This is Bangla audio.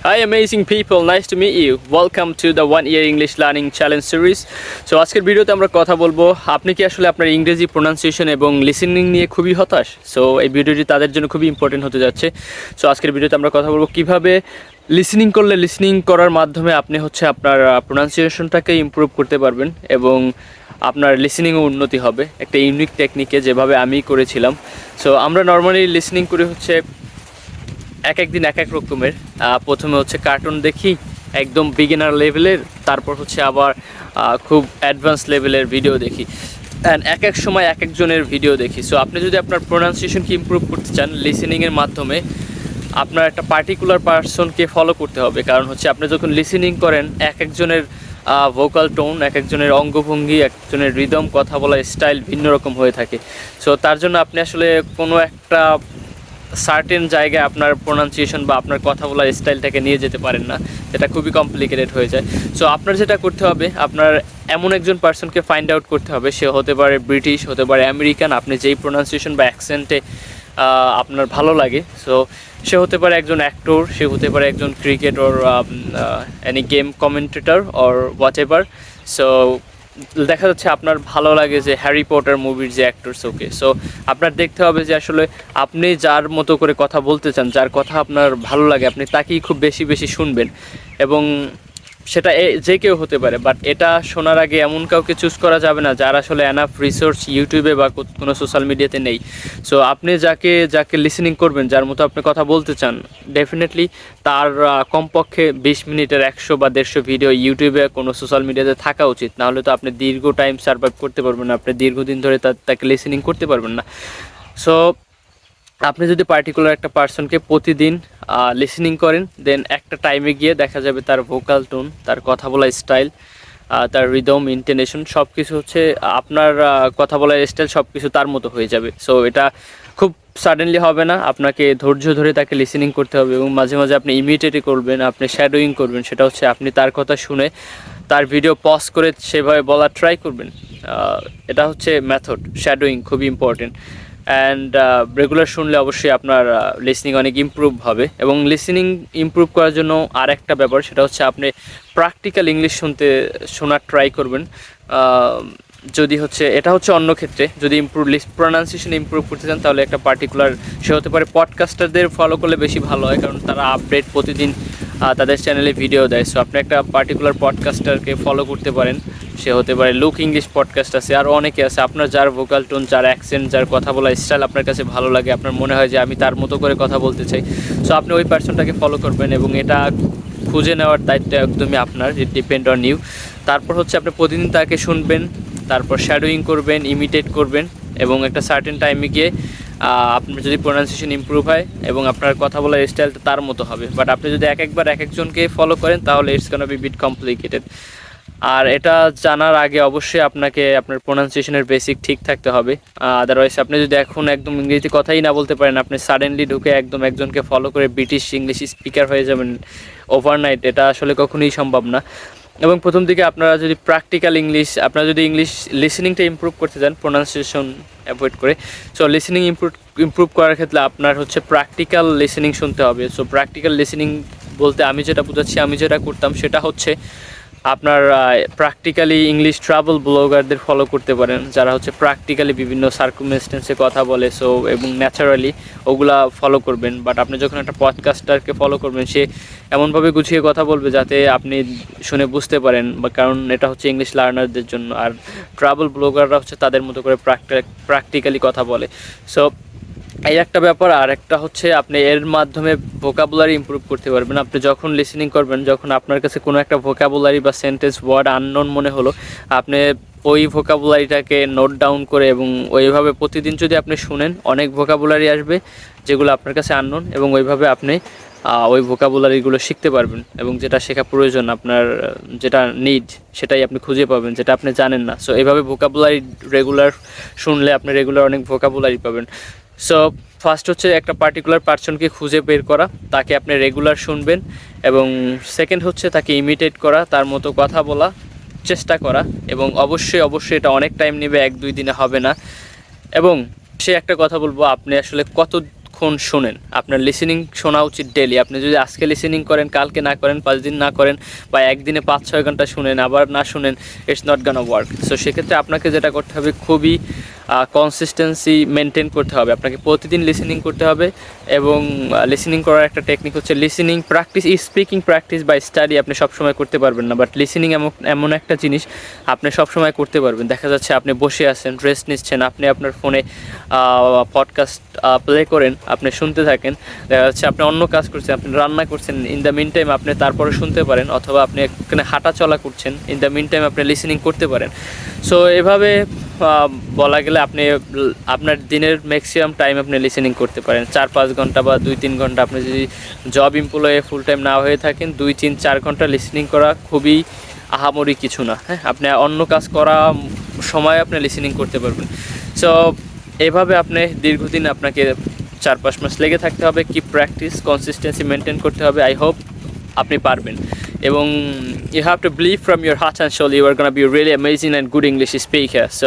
Hi amazing people, nice to meet you. Welcome to the 1 year English learning challenge series. So আজকের ভিডিওতে আমরা কথা বলবো আপনি কি আসলে আপনার ইংরেজি প্রোনাউন্সিয়েশন এবং লিসেনিং নিয়ে খুবই হতাশ। সো এই ভিডিওটি তাদের জন্য খুবই ইম্পর্টেন্ট হতে যাচ্ছে। সো আজকের ভিডিওতে আমরা কথা বলবো কিভাবে লিসেনিং করার মাধ্যমে আপনি হচ্ছে আপনার প্রোনাউন্সিয়েশনটাকে ইমপ্রুভ করতে পারবেন এবং আপনার লিসেনিংও উন্নতি হবে একটা ইউনিক টেকনিকে, যেভাবে আমি করেছিলাম। সো আমরা নর্মালি লিসেনিং করে হচ্ছে এক এক দিন এক এক রকমের। প্রথমে হচ্ছে কার্টুন দেখি একদম বিগিনার লেভেলের, তারপর হচ্ছে আবার খুব অ্যাডভান্স লেভেলের ভিডিও দেখি, অ্যান্ড এক এক সময় এক একজনের ভিডিও দেখি। সো আপনি যদি আপনার প্রোনাউন্সিয়েশনকে ইমপ্রুভ করতে চান লিসেনিংয়ের মাধ্যমে, আপনার একটা পার্টিকুলার পার্সনকে ফলো করতে হবে। কারণ হচ্ছে আপনি যখন লিসেনিং করেন এক একজনের ভোকাল টোন, এক একজনের অঙ্গভঙ্গি, একজনের রিদম, কথা বলার স্টাইল ভিন্ন রকম হয়ে থাকে। সো তার জন্য আপনি আসলে কোনো একটা সার্টেন জায়গায় আপনার প্রোনাউন্সিয়েশন বা আপনার কথা বলার স্টাইলটাকে নিয়ে যেতে পারেন না, এটা খুবই কমপ্লিকেটেড হয়ে যায়। সো আপনার যেটা করতে হবে, আপনার এমন একজন পার্সনকে ফাইন্ড আউট করতে হবে, সে হতে পারে ব্রিটিশ, হতে পারে আমেরিকান, আপনি যেই প্রোনাউন্সিয়েশন বা অ্যাকসেন্টে আপনার ভালো লাগে। সো সে হতে পারে একজন অ্যাক্টর, সে হতে পারে একজন cricket or any game commentator or what ever. So দেখা যাচ্ছে আপনার ভালো লাগে যে হ্যারি পটার মুভির যে অ্যাক্টরস, ওকে। সো আপনার দেখতে হবে যে আসলে আপনি যার মতো করে কথা বলতে চান, যার কথা আপনার ভালো লাগে, আপনি তাকেই খুব বেশি বেশি শুনবেন। এবং সেটা যে কেউ হতে পারে, বাট এটা শোনার আগে এমন কাউকে চুজ করা যাবে না যার আসলে এনাফ রিসোর্স ইউটিউবে বা কোনো সোশ্যাল মিডিয়াতে নেই। সো আপনি যাকে লিসেনিং করবেন, যার মতো আপনি কথা বলতে চান, ডেফিনেটলি তার কমপক্ষে 20 মিনিটের 100 বা 150 ভিডিও ইউটিউবে কোনো সোশ্যাল মিডিয়াতে থাকা উচিত। নাহলে তো আপনি দীর্ঘ টাইম সার্ভাইভ করতে পারবেন না, আপনি দীর্ঘদিন ধরে তাকে লিসেনিং করতে পারবেন না। সো আপনি যদি পার্টিকুলার একটা পার্সনকে প্রতিদিন লিসেনিং করেন, দেন একটা টাইমে গিয়ে দেখা যাবে তার ভোকাল টোন, তার কথা বলার স্টাইল, তার রিদম, ইন্টোনেশন সব কিছু হচ্ছে আপনার কথা বলার স্টাইল সব কিছু তার মতো হয়ে যাবে। সো এটা খুব সাডেনলি হবে না, আপনাকে ধৈর্য ধরে তাকে লিসেনিং করতে হবে এবং মাঝে মাঝে আপনি ইমিটেটই করবেন, আপনি শ্যাডোয়িং করবেন। সেটা হচ্ছে আপনি তার কথা শুনে তার ভিডিও পজ করে সেভাবে বলার ট্রাই করবেন। এটা হচ্ছে মেথড, শ্যাডোয়িং খুবই ইম্পর্টেন্ট। অ্যান্ড রেগুলার শুনলে অবশ্যই আপনার লিসেনিং অনেক ইমপ্রুভ হবে। এবং লিসেনিং ইমপ্রুভ করার জন্য আর একটা ব্যাপার, সেটা হচ্ছে আপনি প্র্যাকটিক্যাল ইংলিশ শোনার ট্রাই করবেন। যদি হচ্ছে এটা হচ্ছে অন্য ক্ষেত্রে, যদি প্রোনাউন্সিয়েশন ইমপ্রুভ করতে চান, তাহলে একটা পার্টিকুলার সে হতে পারে পডকাস্টারদের ফলো করলে বেশি ভালো হয়, কারণ তারা আপডেট প্রতিদিন তাদের চ্যানেলে ভিডিও দেয়। সো আপনি একটা পার্টিকুলার পডকাস্টারকে ফলো করতে পারেন, সে হতে পারে লুক ইংলিশ পডকাস্ট আছে, আরও অনেকে আছে। আপনার যার ভোকাল টোন, যার অ্যাকসেন্ট, যার কথা বলার স্টাইল আপনার কাছে ভালো লাগে, আপনার মনে হয় যে আমি তার মতো করে কথা বলতে চাই, সো আপনি ওই পার্সনটাকে ফলো করবেন এবং এটা খুঁজে নেওয়ার দায়িত্ব একদমই আপনার, ইট ডিপেন্ড অন ইউ। তারপর হচ্ছে আপনি প্রতিদিন তাকে শুনবেন, তারপর শ্যাডোয়িং করবেন, ইমিটেট করবেন এবং একটা সার্টেন টাইমে গিয়ে আপনার যদি প্রোনাউন্সিয়েশন ইমপ্রুভ হয় এবং আপনার কথা বলার স্টাইলটা তার মতো হবে। বাট আপনি যদি একবার এক একজনকে ফলো করেন, তাহলে it's gonna be bit complicated. আর এটা জানার আগে অবশ্যই আপনাকে আপনার প্রোনাউন্সিয়েশনের বেসিক ঠিক থাকতে হবে। আদারওয়াইজ আপনি যদি এখন একদম ইংরেজি কথাই না বলতে পারেন, আপনি সাডেনলি ঢুকে একদম একজনকে ফলো করে ব্রিটিশ ইংলিশ স্পিকার হয়ে যাবেন ওভারনাইট, এটা আসলে কখনোই সম্ভব না। এবং প্রথম দিকে আপনারা যদি আপনারা যদি ইংলিশ লিসেনিংটা ইমপ্রুভ করতে চান, প্রোনাউন্সিয়েশন অ্যাভয়েড করে, সো লিসেনিং ইমপ্রুভ করার ক্ষেত্রে আপনার হচ্ছে প্র্যাকটিক্যাল লিসেনিং শুনতে হবে। সো প্র্যাকটিক্যাল লিসেনিং বলতে আমি যেটা বুঝাচ্ছি, আমি যেটা করতাম সেটা হচ্ছে আপনার প্র্যাকটিক্যালি ইংলিশ ট্রাভেল ব্লগারদের ফলো করতে পারেন, যারা হচ্ছে প্র্যাকটিক্যালি বিভিন্ন সার্কুমস্টেন্সে কথা বলে। সো এবং ন্যাচারালি ওগুলা ফলো করবেন। বাট আপনি যখন একটা পডকাস্টারকে ফলো করবেন, সে এমনভাবে গুছিয়ে কথা বলবে যাতে আপনি শুনে বুঝতে পারেন, বা কারণ এটা হচ্ছে ইংলিশ লার্নারদের জন্য। আর ট্রাভেল ব্লগাররা হচ্ছে তাদের মতো করে প্র্যাকটিক্যালি কথা বলে। সো এই একটা ব্যাপার। আর একটা হচ্ছে আপনি এর মাধ্যমে ভোকাবুলারি ইমপ্রুভ করতে পারবেন। আপনি যখন লিসেনিং করবেন, যখন আপনার কাছে কোনো একটা ভোকাবুলারি বা সেন্টেন্স ওয়ার্ড আননোন মনে হলো, আপনি ওই ভোকাবুলারিটাকে নোট ডাউন করে এবং ওইভাবে প্রতিদিন যদি আপনি শুনেন, অনেক ভোকাবুলারি আসবে যেগুলো আপনার কাছে আননোন, এবং ওইভাবে আপনি ওই ভোকাবুলারিগুলো শিখতে পারবেন এবং যেটা শেখা প্রয়োজন, আপনার যেটা নিড সেটাই আপনি খুঁজে পাবেন, যেটা আপনি জানেন না। সো এইভাবে ভোকাবুলারি রেগুলার শুনলে আপনি রেগুলার অনেক ভোকাবুলারি পাবেন। সো ফার্স্ট হচ্ছে একটা পার্টিকুলার পার্সনকে খুঁজে বের করা, তাকে আপনি রেগুলার শুনবেন। এবং সেকেন্ড হচ্ছে তাকে ইমিটেট করা, তার মতো কথা বলা চেষ্টা করা। এবং অবশ্যই এটা অনেক টাইম নেবে, 1-2 দিনে হবে না। এবং সে একটা কথা বলবো, আপনি আসলে কতক্ষণ শোনেন। আপনার লিসেনিং শোনা উচিত ডেলি। আপনি যদি আজকে লিসেনিং করেন, কালকে না করেন, 5 দিন না করেন, বা একদিনে 5-6 ঘন্টা শুনেন আবার না শুনেন, it's not gonna work. So সেক্ষেত্রে আপনাকে যেটা করতে হবে, খুবই কনসিস্টেন্সি মেনটেন করতে হবে। আপনাকে প্রতিদিন লিসেনিং করতে হবে, এবং লিসেনিং করার একটা টেকনিক হচ্ছে লিসেনিং প্র্যাকটিস। স্পিকিং প্র্যাকটিস বা স্টাডি আপনি সবসময় করতে পারবেন না, বাট লিসেনিং এমন একটা জিনিস আপনি সবসময় করতে পারবেন। দেখা যাচ্ছে আপনি বসে আছেন, রেস্ট নিচ্ছেন, আপনি আপনার ফোনে পডকাস্ট প্লে করেন, আপনি শুনতে থাকেন। দেখা যাচ্ছে আপনি অন্য কাজ করছেন, আপনি রান্না করছেন, ইন দ্য মিন টাইম আপনি তারপরে শুনতে পারেন, অথবা আপনি এখানে হাঁটা চলা করছেন, ইন দ্য মিন টাইম আপনি লিসেনিং করতে পারেন। সো এভাবে বলা গেলে আপনি আপনার দিনের ম্যাক্সিমাম টাইম আপনি লিসেনিং করতে পারেন। 4-5 ঘন্টা বা 2-3 ঘন্টা। আপনি যদি জব এমপ্লয়ে ফুল টাইম না হয়ে থাকেন, 2-3-4 ঘন্টা লিসেনিং করা খুবই আহামরি কিছু না। হ্যাঁ, আপনি অন্য কাজ করা সময় আপনি লিসেনিং করতে পারবেন। সো এভাবে আপনি দীর্ঘদিন, আপনাকে 4-5 মাস লেগে থাকতে হবে। কি প্র্যাকটিস, কনসিস্টেন্সি মেনটেন করতে হবে। আই হোপ আপনি পারবেন। এবং you have to believe from your heart and soul you are gonna be really amazing and good English speaker. So